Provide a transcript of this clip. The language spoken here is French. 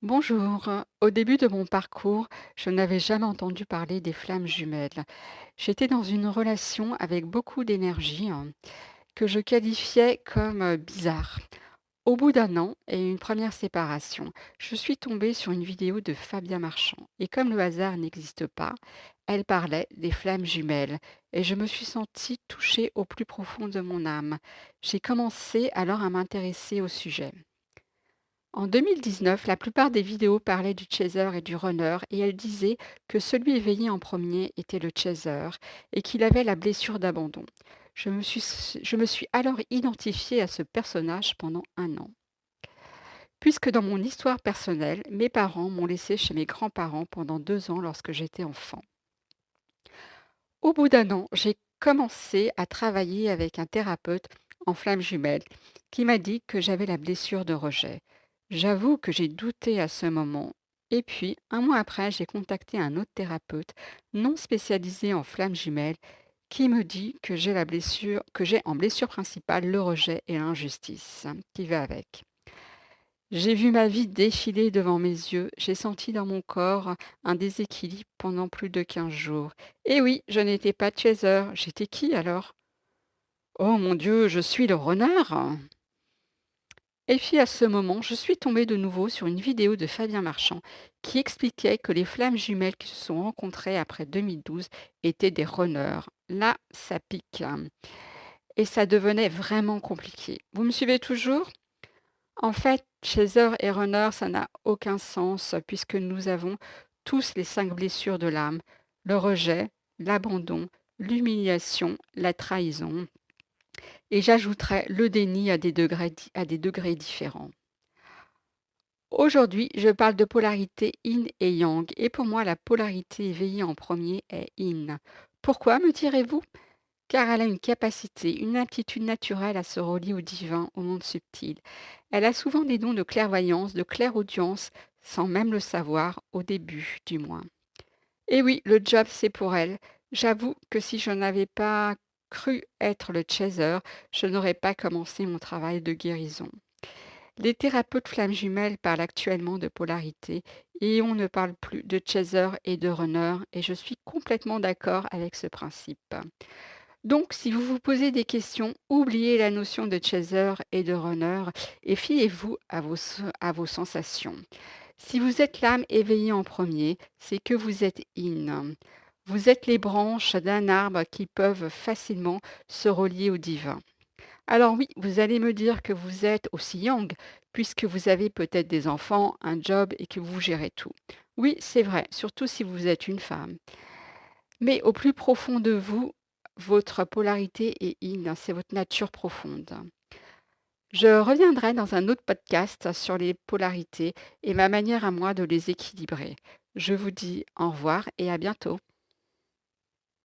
Bonjour. Au début de mon parcours, je n'avais jamais entendu parler des flammes jumelles. J'étais dans une relation avec beaucoup d'énergie que je qualifiais comme bizarre. Au bout d'un an et une première séparation, je suis tombée sur une vidéo de Fabien Marchand. Et comme le hasard n'existe pas, elle parlait des flammes jumelles. Et je me suis sentie touchée au plus profond de mon âme. J'ai commencé alors à m'intéresser au sujet. En 2019, la plupart des vidéos parlaient du chaser et du runner et elles disaient que celui éveillé en premier était le chaser et qu'il avait la blessure d'abandon. Je me suis alors identifiée à ce personnage pendant un an. Puisque dans mon histoire personnelle, mes parents m'ont laissé chez mes grands-parents pendant 2 ans lorsque j'étais enfant. Au bout d'un an, j'ai commencé à travailler avec un thérapeute en flammes jumelles qui m'a dit que j'avais la blessure de rejet. J'avoue que j'ai douté à ce moment. Et puis, un mois après, j'ai contacté un autre thérapeute non spécialisé en flammes jumelles qui me dit que j'ai la blessure, que j'ai en blessure principale le rejet et l'injustice qui va avec. J'ai vu ma vie défiler devant mes yeux, j'ai senti dans mon corps un déséquilibre pendant plus de 15 jours. Et oui, je n'étais pas chaser, j'étais qui alors? Oh mon Dieu, je suis le renard! Et puis à ce moment, je suis tombée de nouveau sur une vidéo de Fabien Marchand qui expliquait que les flammes jumelles qui se sont rencontrées après 2012 étaient des runners. Là, ça pique, hein. Et ça devenait vraiment compliqué. Vous me suivez toujours? En fait, chaser et runner, ça n'a aucun sens puisque nous avons tous les 5 blessures de l'âme: le rejet, l'abandon, l'humiliation, la trahison et j'ajouterais le déni à des degrés différents. Aujourd'hui, je parle de polarité yin et yang et pour moi, la polarité éveillée en premier est yin. Pourquoi, me direz-vous? Car elle a une capacité, une aptitude naturelle à se relier au divin, au monde subtil. Elle a souvent des dons de clairvoyance, de clairaudience, sans même le savoir, au début du moins. Et oui, le job, c'est pour elle. J'avoue que si je n'avais pas cru être le chaser, je n'aurais pas commencé mon travail de guérison. Les thérapeutes flammes jumelles parlent actuellement de polarité et on ne parle plus de chaser et de runner et je suis complètement d'accord avec ce principe. Donc, si vous vous posez des questions, oubliez la notion de chaser et de runner et fiez-vous à vos sensations. Si vous êtes l'âme éveillée en premier, c'est que vous êtes in. Vous êtes les branches d'un arbre qui peuvent facilement se relier au divin. Alors oui, vous allez me dire que vous êtes aussi yang, puisque vous avez peut-être des enfants, un job et que vous gérez tout. Oui, c'est vrai, surtout si vous êtes une femme. Mais au plus profond de vous, votre polarité est in, c'est votre nature profonde. Je reviendrai dans un autre podcast sur les polarités et ma manière à moi de les équilibrer. Je vous dis au revoir et à bientôt.